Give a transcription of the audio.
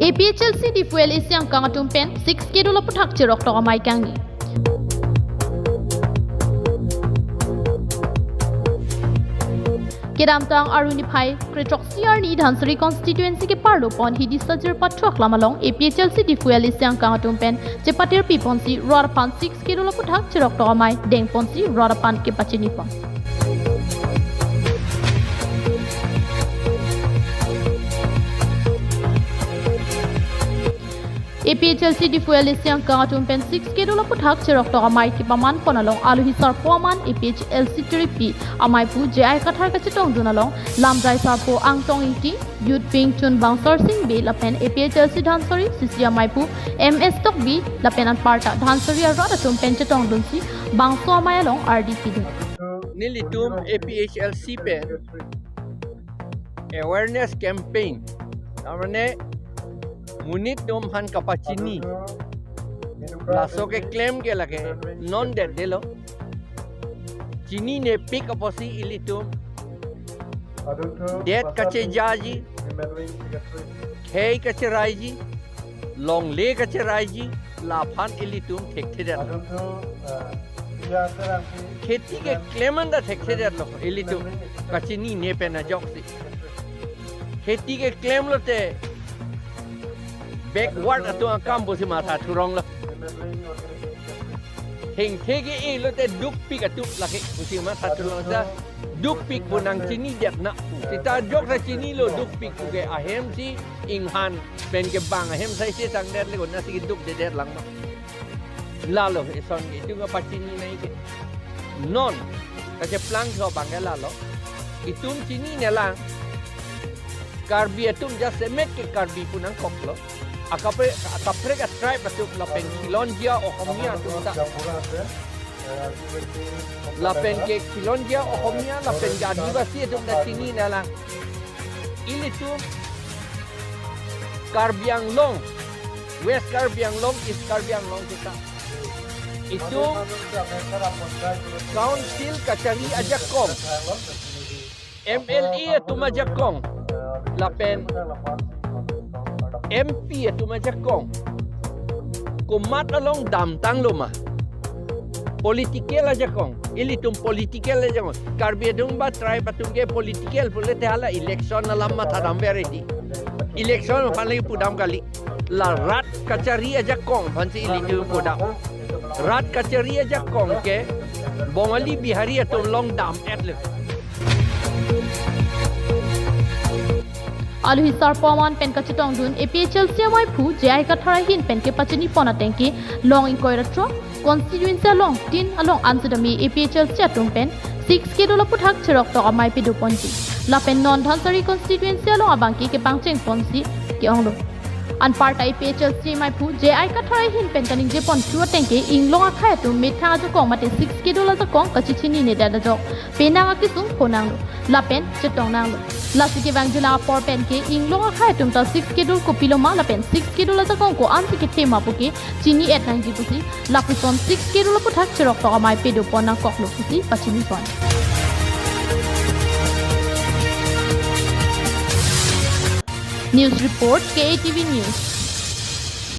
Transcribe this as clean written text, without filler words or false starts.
APHLC di fuel isyang kangatum pen 6 kilo aphuthak cheroktok amai kangni. Kedamtang aruniphai kretok siar ni dhansari constituency ke parlo pon Hidisajir pathuak lamalong APHLC di fuel isyang kangatum pen cepatir pi ponsi rorapan 6 kilo aphuthak cheroktok amai deng ponsi rorapan ke pachinipon. APHLC di fuel isyang kangatum pen 6 kilo aphuthak cheroktok amai ki paman ponalong aluhisar poman APHLC tripi amai pu jai kathar ka chitong dunalong lamjai sarpo angtong iti youth ping chun bangsar sing be lapen APHLC dhansari sisi amai pu MS tok bi lapen an parta dhansari arada tum pen chitong dunsi bangso amai along RDP du nilitum APHLC pe awareness campaign namane munit tum han kapachini laso ke claim ke lage non dead delo chini ne pick aposi ilitum dead kache jaji khei kache raiji long le kache raiji laphan ilitum thekte der खेती के क्लेमन दा थेक्से der lo ilitum kachini ne pe na joksi खेती के क्लेम Lotay backward atau angkam bosi mata turong lah. Heng tege lo te duk pik atu laki bosi mata turong sa duk pik bunang cini dia nak. Kita jok sa cini lo duk pik ke ahem si inghan pen ke bang ahem sai si sang der le guna si duk de der lang ma. Lalo ison itu ngapa cini nai ke. Non kaje plang so bang lalo. Itum cini ne lang. Karbi atum just semet ke karbi punang koklo. Akapre ka tribe atuk lapen kilonjia o komia tuta lapen ke kilonjia o komia lapen gadivasi atuk da sini nala ini tu Karbiang Long West Karbiang Long is Karbiang Long kita itu Council Kachari Ajakong MLA tu Majakong lapen MP itu macam kong, kumat along dam tang loma, politikel aja kong, ilitum politikel aja kong, karbiadung ba try patung ke politikel boleh tehala election alam mata damberedi, election pan lagi pudam kali, la rat kacari aja kong pansi ilitum pudam, rat kacari aja kong ke, bongali bihari atau long dam atlet. aluhisar poman pen kachitong dun APHLC amai phu jai kathara hin pen ke pachini pona tengki long in koiratro constituency long tin along ansudami APHLC atung pen 6 kilo aphuthak cheroktok amai pe do ponji la pen non dhansari constituency along abangki ke pangcheng ponsi ke onglo an parta APHLC amai phu jai kathara hin pen kaning je pon chu tengke inglong akha tu metha ju kong mate 6 kilo la kong kachichini ne da jo penang akisung phonang la pen chetong nang lasi ke bangjula por pen ke inglong akha tum ta 6 kilo ko piloma la pen 6 kilo la kong ko anti ke thema puki chini et nang ji pusi la puson 6 kilo la puthak cheroktok amai pe do pona koklo pusi pachini pon News report KATV News